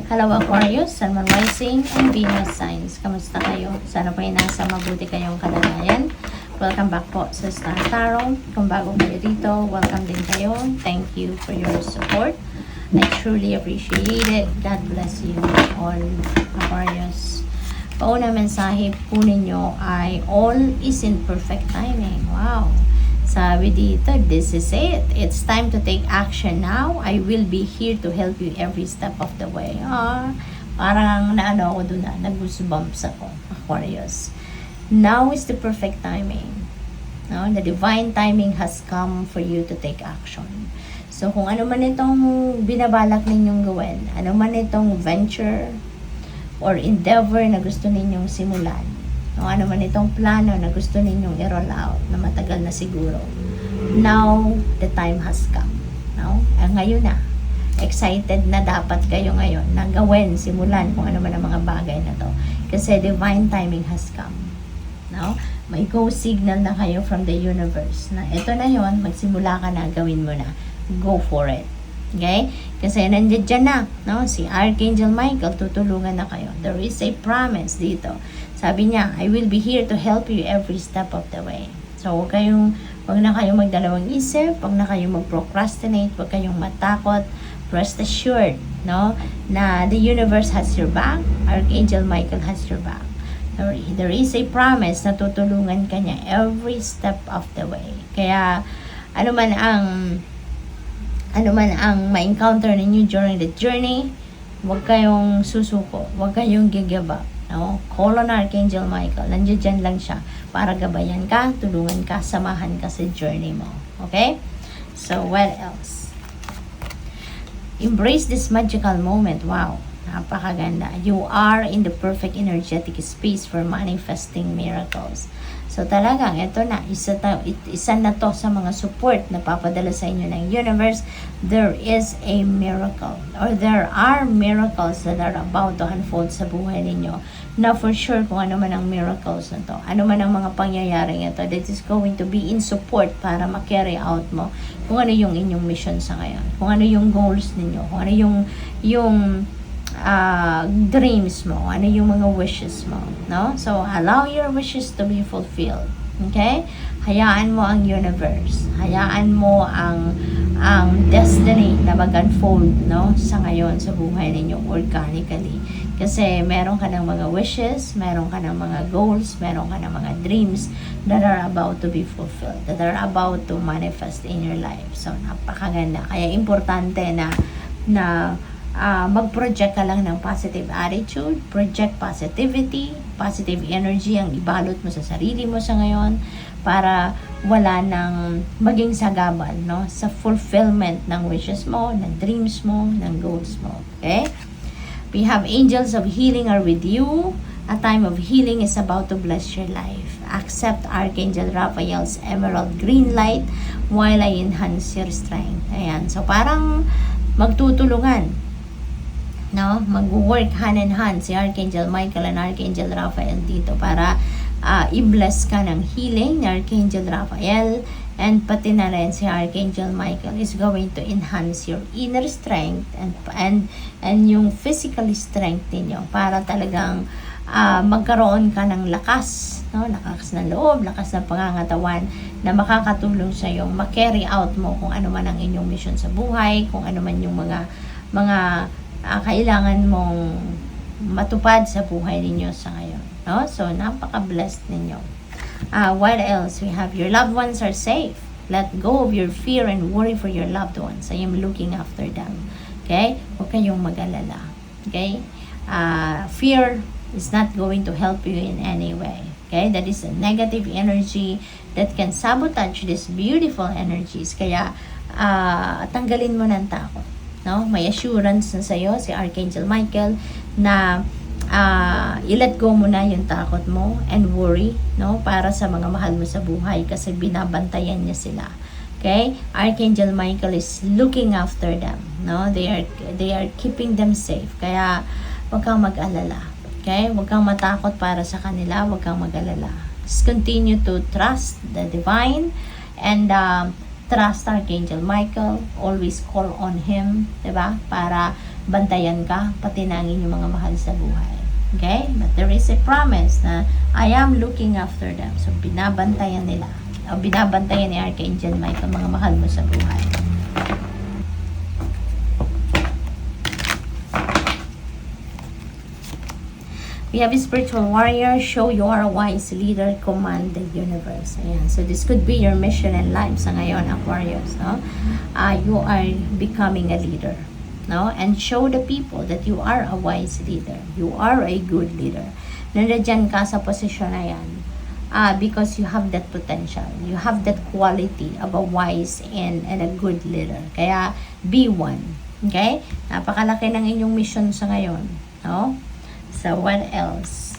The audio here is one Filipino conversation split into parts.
Hello Aquarius, Sun, Moon, Rising, and Venus signs. Kamusta kayo? Sana po ay nasa mabuti kayong kalagayan. Welcome back po sa Star Tarot. Kung bago kayo dito, welcome din kayo. Thank you for your support. I truly appreciate it. God bless you all, Aquarius. Pauna mensahe po ninyo ay all is in perfect timing. Wow! Sabi dito, this is it. It's time to take action now. I will be here to help you every step of the way. Parang naano ako dun nag-goosebumps ako, Aquarius. Now is the perfect timing. No? The divine timing has come for you to take action. So, kung ano man itong binabalak ninyong gawin, ano man itong venture or endeavor na gusto ninyong simulan, o ano man itong plano na gusto ninyong i-roll out na matagal na siguro. Now, the time has come. No? Ngayon na. Excited na dapat kayo ngayon na gawin, simulan kung ano man ang mga bagay na to. Kasi divine timing has come. No? May go signal na kayo from the universe na ito na yon, magsimula ka na, gawin mo na. Go for it. Okay? Kasi nandiyan na, no? Si Archangel Michael, tutulungan na kayo. There is a promise dito. Sabi niya, I will be here to help you every step of the way. So, wag na kayong magdalawang isip, wag na kayong mag-procrastinate, wag kayong matakot. Rest assured, no? Na the universe has your back, Archangel Michael has your back. There is a promise na tutulungan ka niya every step of the way. Kaya, ano man ang ma-encounter ninyo during the journey, huwag kayong susuko, huwag kayong give up. No? Call on Archangel Michael. Nandiyan lang siya para gabayan ka, tulungan ka, samahan ka sa journey mo. Okay? So, what else? Embrace this magical moment. Wow. Napakaganda. You are in the perfect energetic space for manifesting miracles. So talagang ito na, isa na to sa mga support na papadala sa inyo ng universe. There is a miracle or there are miracles that are about to unfold sa buhay ninyo. Na for sure kung ano man ang miracles na to, ano man ang mga pangyayaring ito that is going to be in support para ma-carry out mo kung ano yung inyong mission sa ngayon, kung ano yung goals ninyo, kung ano yung dreams mo, ano yung mga wishes mo, no? So, allow your wishes to be fulfilled. Okay? Hayaan mo ang universe. Hayaan mo ang destiny na mag-unfold, no? Sa ngayon, sa buhay ninyo organically. Kasi meron ka ng mga wishes, meron ka ng mga goals, meron ka ng mga dreams that are about to be fulfilled, that are about to manifest in your life. So, napakaganda. Kaya importante na mag-project ka lang ng positive attitude, project positivity, positive energy ang ibalot mo sa sarili mo sa ngayon para wala nang maging sagabal, no? Sa fulfillment ng wishes mo, ng dreams mo, ng goals mo. Okay? We have angels of healing are with you. A time of healing is about to bless your life. Accept Archangel Raphael's emerald green light while I enhance your strength. Ayan. So, parang magtutulungan, no? Mag-work hand in hand si Archangel Michael and Archangel Raphael dito para i-bless ka ng healing ni Archangel Raphael, and pati na rin si Archangel Michael is going to enhance your inner strength and yung physical strength ninyo para talagang magkaroon ka ng lakas, no? Lakas ng loob, lakas ng pangangatawan na makakatulong sa iyo ma-carry out mo kung ano man ang inyong mission sa buhay, kung ano man yung mga kailangan mong matupad sa buhay ninyo sa ngayon, no? So, napaka-blessed ninyo. What else? We have your loved ones are safe. Let go of your fear and worry for your loved ones. I am looking after them. Okay? Huwag kayong mag-alala. Okay? Fear is not going to help you in any way. Okay? That is a negative energy that can sabotage these beautiful energies. Kaya, tanggalin mo ng takot. No? May assurance na sa'yo si Archangel Michael na i-let go mo na yung takot mo and worry, no? Para sa mga mahal mo sa buhay kasi binabantayan niya sila. Okay? Archangel Michael is looking after them, no? They are keeping them safe. Kaya huwag kang mag-alala. Okay? Huwag kang matakot para sa kanila, huwag kang mag-alala. Just continue to trust the divine and trust Archangel Michael, always call on him, 'di ba? Para bantayan ka, pati na ang inyong mga mahal sa buhay. Okay? But there is a promise na I am looking after them. So, binabantayan nila. O binabantayan ni Archangel Michael mga mahal mo sa buhay. We have a spiritual warrior, show you are a wise leader, command the universe. Ayan. So this could be your mission in life sa ngayon, Aquarius. No? You are becoming a leader. No? And show the people that you are a wise leader. You are a good leader. Nandiyan ka sa posisyon na yan because you have that potential. You have that quality of a wise and a good leader. Kaya be one. Okay? Napakalaki ng inyong mission sa ngayon. No? So, what else?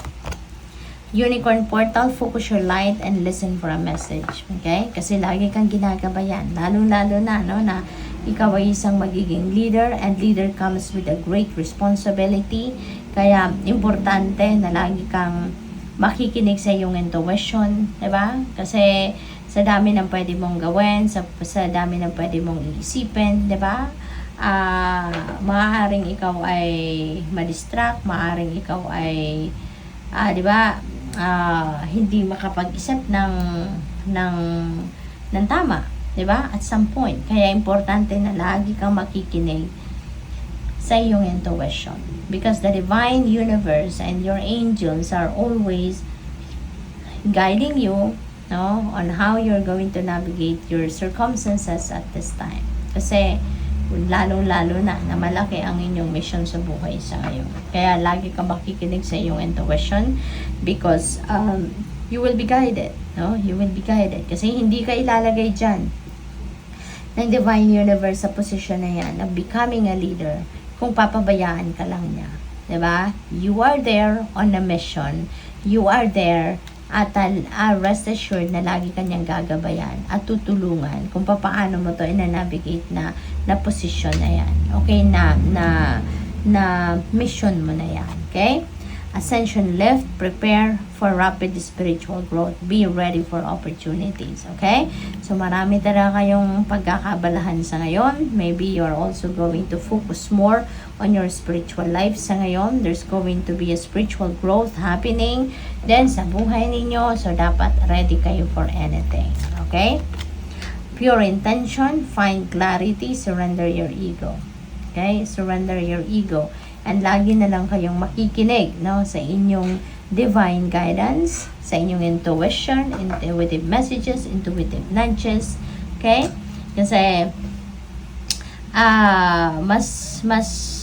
Unicorn portal, focus your light and listen for a message. Okay? Kasi lagi kang ginagabayan. Lalo-lalo na, no, na ikaw ay isang magiging leader and leader comes with a great responsibility. Kaya, importante na lagi kang makikinig sa iyong intuition. Diba? Kasi, sa dami ng pwede mong gawin, sa dami ng pwede mong iisipin, diba? Maaaring ikaw ay ma-distract, maaaring ikaw ay di ba, hindi makapag-isip ng tama, di ba? At some point, kaya importante na lagi kang makikinig sa iyong intuition because the divine universe and your angels are always guiding you, no, on how you're going to navigate your circumstances at this time. Kasi lalo-lalo na malaki ang inyong mission sa buhay sa ngayon. Kaya lagi ka makikinig sa iyong intuition because you will be guided. No? You will be guided. Kasi hindi ka ilalagay dyan ng divine universe sa posisyon na yan of becoming a leader kung papabayaan ka lang niya. Diba? You are there on a mission. You are there at rest assured na lagi kanyang gagabayan at tutulungan kung paano mo to ina-navigate na posisyon na yan. Okay, na mission mo na yan. Okay? Ascension lift, prepare for rapid spiritual growth. Be ready for opportunities. Okay? So, marami talaga kayong pagkakabalahan sa ngayon. Maybe you're also going to focus more on your spiritual life sa ngayon. There's going to be a spiritual growth happening then sa buhay ninyo. So, dapat ready kayo for anything. Okay? Pure intention, find clarity, surrender your ego. Okay? Surrender your ego. And lagi na lang kayong makikinig, no, sa inyong divine guidance, sa inyong intuition, intuitive messages, intuitive nudges. Okay? Kasi mas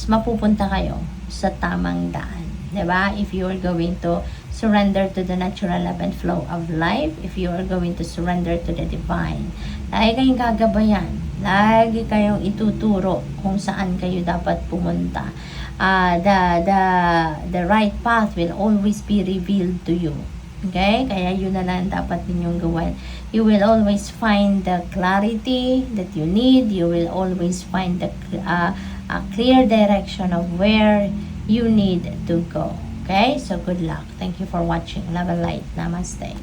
mapupunta kayo sa tamang daan. 'Di ba? If you are going to surrender to the natural ebb and flow of life, if you are going to surrender to the divine, lagi kayong gagabayan. Lagi kayong ituturo kung saan kayo dapat pumunta. The right path will always be revealed to you. Okay? Kaya yun na lang dapat ninyong gawin. You will always find the clarity that you need. You will always find the a clear direction of where you need to go. Okay? So, good luck. Thank you for watching. Love and light. Namaste.